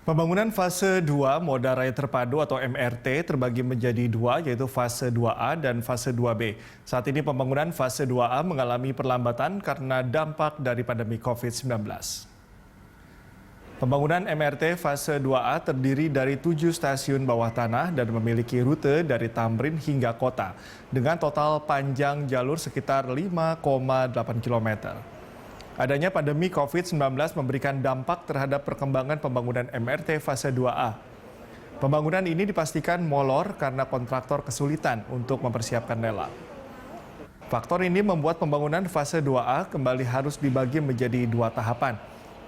Pembangunan fase 2 Moda Raya Terpadu atau MRT terbagi menjadi dua, yaitu fase 2A dan fase 2B. Saat ini pembangunan fase 2A mengalami perlambatan karena dampak dari pandemi COVID-19. Pembangunan MRT fase 2A terdiri dari 7 stasiun bawah tanah dan memiliki rute dari Tamrin hingga kota, dengan total panjang jalur sekitar 5,8 km. Adanya pandemi COVID-19 memberikan dampak terhadap perkembangan pembangunan MRT fase 2A. Pembangunan ini dipastikan molor karena kontraktor kesulitan untuk mempersiapkan lelang. Faktor ini membuat pembangunan fase 2A kembali harus dibagi menjadi dua tahapan.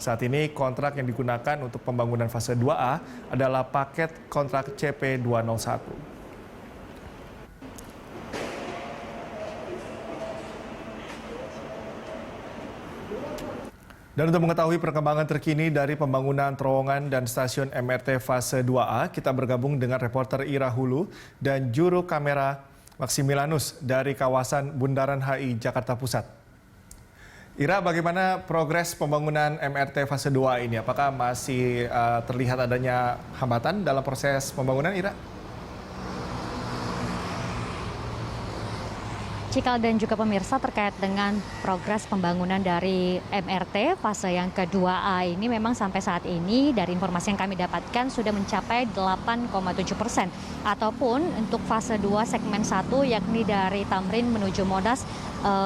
Saat ini kontrak yang digunakan untuk pembangunan fase 2A adalah paket kontrak CP201. Dan untuk mengetahui perkembangan terkini dari pembangunan terowongan dan stasiun MRT fase 2A, kita bergabung dengan reporter Ira Hulu dan juru kamera Maximilianus dari kawasan Bundaran HI Jakarta Pusat. Ira, bagaimana progres pembangunan MRT fase 2 ini? Apakah masih terlihat adanya hambatan dalam proses pembangunan, Ira? Cikal dan juga pemirsa, terkait dengan progres pembangunan dari MRT fase yang kedua A ini memang sampai saat ini dari informasi yang kami dapatkan sudah mencapai 8,7%, ataupun untuk fase 2 segmen 1 yakni dari Tamrin menuju Monas,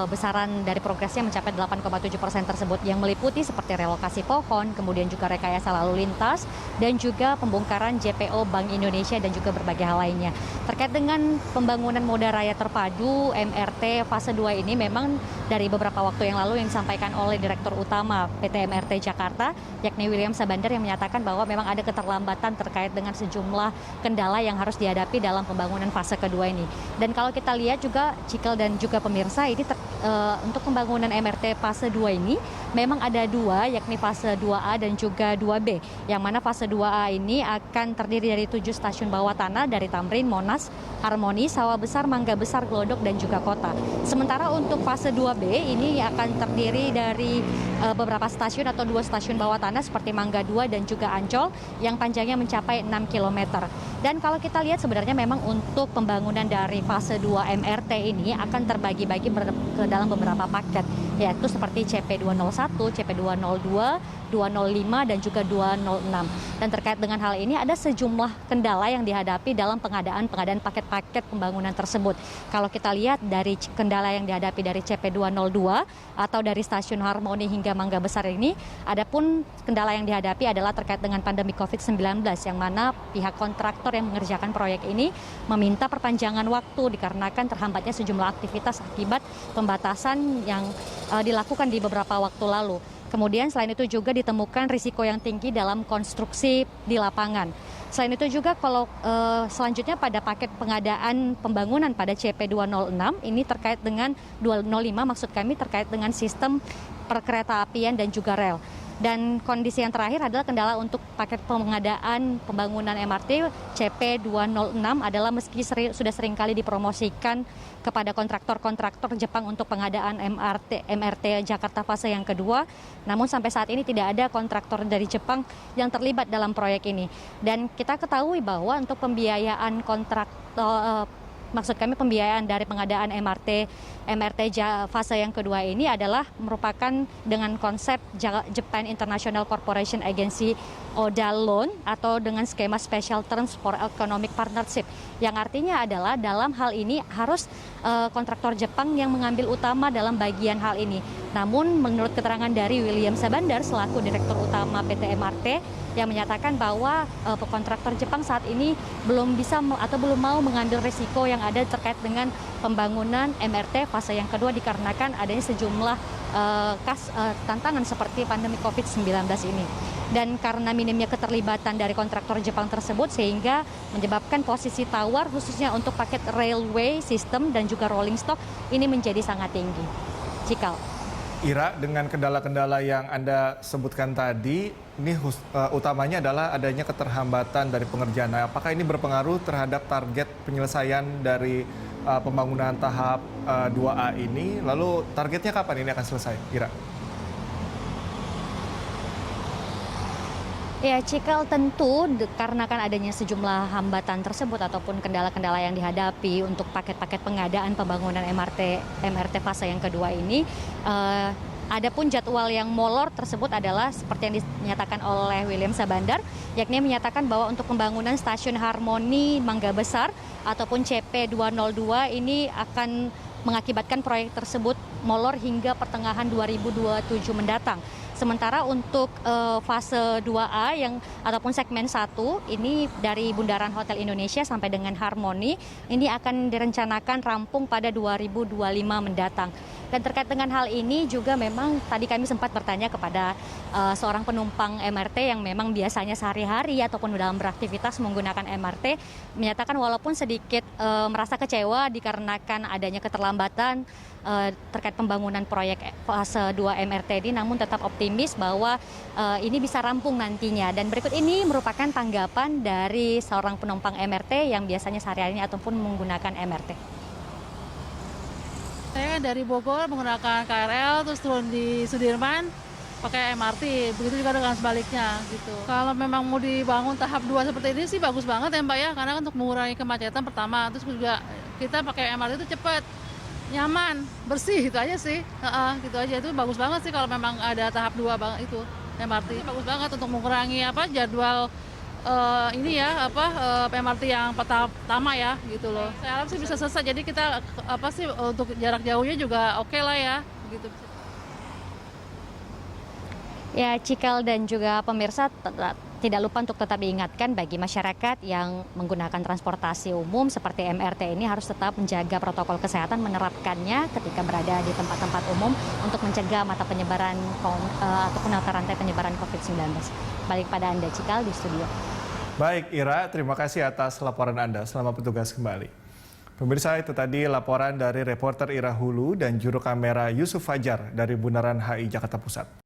besaran dari progresnya mencapai 8,7% tersebut, yang meliputi seperti relokasi pohon, kemudian juga rekayasa lalu lintas, dan juga pembongkaran JPO Bank Indonesia dan juga berbagai hal lainnya. Terkait dengan pembangunan moda raya terpadu MRT fase 2 ini memang dari beberapa waktu yang lalu yang disampaikan oleh Direktur Utama PT MRT Jakarta, yakni William Sabandar, yang menyatakan bahwa memang ada keterlambatan terkait dengan sejumlah kendala yang harus dihadapi dalam pembangunan fase kedua ini. Dan kalau kita lihat juga, Cikal dan juga pemirsa, ini untuk pembangunan MRT fase 2 ini memang ada dua, yakni fase 2A dan juga 2B, yang mana fase 2A ini akan terdiri dari 7 stasiun bawah tanah dari Tamrin, Monas, Harmoni, Sawah Besar, Mangga Besar, Glodok, dan juga Kota. Sementara untuk fase 2B ini akan terdiri dari beberapa stasiun atau 2 stasiun bawah tanah seperti Mangga 2 dan juga Ancol yang panjangnya mencapai 6 km. Dan kalau kita lihat sebenarnya memang untuk pembangunan dari fase 2 MRT ini akan terbagi-bagi ke dalam beberapa paket, yaitu seperti CP201, CP202, 205, dan juga 206. Dan terkait dengan hal ini ada sejumlah kendala yang dihadapi dalam pengadaan paket-paket pembangunan tersebut. Kalau kita lihat dari kendala yang dihadapi dari CP202 atau dari stasiun Harmoni hingga Mangga Besar ini, adapun kendala yang dihadapi adalah terkait dengan pandemi COVID-19, yang mana pihak kontraktor yang mengerjakan proyek ini meminta perpanjangan waktu dikarenakan terhambatnya sejumlah aktivitas akibat pembatasan yang dilakukan di beberapa waktu lalu. Kemudian selain itu juga ditemukan risiko yang tinggi dalam konstruksi di lapangan. Selain itu juga kalau selanjutnya pada paket pengadaan pembangunan pada CP206 ini terkait dengan 205, maksud kami terkait dengan sistem perkereta apian dan juga rel. Dan kondisi yang terakhir adalah kendala untuk paket pengadaan pembangunan MRT CP206 adalah meski sudah seringkali dipromosikan kepada kontraktor-kontraktor Jepang untuk pengadaan MRT Jakarta fase yang kedua, namun sampai saat ini tidak ada kontraktor dari Jepang yang terlibat dalam proyek ini. Dan kita ketahui bahwa untuk pembiayaan maksud kami pembiayaan dari pengadaan MRT fase yang kedua ini adalah merupakan dengan konsep Japan International Corporation Agency ODA Loan atau dengan skema Special Terms for Economic Partnership, yang artinya adalah dalam hal ini harus kontraktor Jepang yang mengambil utama dalam bagian hal ini. Namun menurut keterangan dari William Sabandar selaku Direktur Utama PT MRT, yang menyatakan bahwa kontraktor Jepang saat ini belum bisa atau belum mau mengambil risiko yang ada terkait dengan pembangunan MRT fase yang kedua dikarenakan adanya sejumlah tantangan seperti pandemi COVID-19 ini. Dan karena minimnya keterlibatan dari kontraktor Jepang tersebut sehingga menyebabkan posisi tawar khususnya untuk paket railway system dan juga rolling stock ini menjadi sangat tinggi. Cikal. Ira, dengan kendala-kendala yang Anda sebutkan tadi, ini utamanya adalah adanya keterhambatan dari pengerjaan. Nah, apakah ini berpengaruh terhadap target penyelesaian dari pembangunan tahap 2A ini? Lalu targetnya kapan ini akan selesai, Ira? Ya, Cikal tentu karena kan adanya sejumlah hambatan tersebut ataupun kendala-kendala yang dihadapi untuk paket-paket pengadaan pembangunan MRT fase yang kedua ini, adapun jadwal yang molor tersebut adalah seperti yang dinyatakan oleh William Sabandar, yakni menyatakan bahwa untuk pembangunan stasiun Harmoni Mangga Besar ataupun CP202 ini akan mengakibatkan proyek tersebut molor hingga pertengahan 2027 mendatang. Sementara untuk fase 2A ataupun segmen 1 ini dari Bundaran Hotel Indonesia sampai dengan Harmoni ini akan direncanakan rampung pada 2025 mendatang. Dan terkait dengan hal ini juga memang tadi kami sempat bertanya kepada seorang penumpang MRT yang memang biasanya sehari-hari ataupun dalam beraktivitas menggunakan MRT, menyatakan walaupun sedikit merasa kecewa dikarenakan adanya keterlambatan terkait pembangunan proyek fase 2 MRT ini, namun tetap optimis bahwa ini bisa rampung nantinya. Dan berikut ini merupakan tanggapan dari seorang penumpang MRT yang biasanya sehari-hari ataupun menggunakan MRT. Saya dari Bogor menggunakan KRL, terus turun di Sudirman pakai MRT, begitu juga dengan sebaliknya gitu. Kalau memang mau dibangun tahap 2 seperti ini sih bagus banget ya Mbak ya, karena untuk mengurangi kemacetan pertama, terus juga kita pakai MRT itu cepat, nyaman, bersih, itu aja sih. Gitu aja, itu bagus banget sih kalau memang ada tahap 2 itu MRT. Bagus banget untuk mengurangi jadwal MRT yang pertama ya gitu loh. Saya harap sih bisa selesai, jadi kita untuk jarak jauhnya juga oke lah ya gitu. Ya, Cikal dan juga pemirsa tidak lupa untuk tetap diingatkan bagi masyarakat yang menggunakan transportasi umum seperti MRT ini harus tetap menjaga protokol kesehatan, menerapkannya ketika berada di tempat-tempat umum untuk mencegah mata penyebaran ataupun mata rantai penyebaran COVID-19. Balik pada Anda, Cikal, di studio. Baik, Ira, terima kasih atas laporan Anda. Selamat bertugas kembali. Pemirsa, itu tadi laporan dari reporter Ira Hulu dan juru kamera Yusuf Fajar dari Bundaran HI Jakarta Pusat.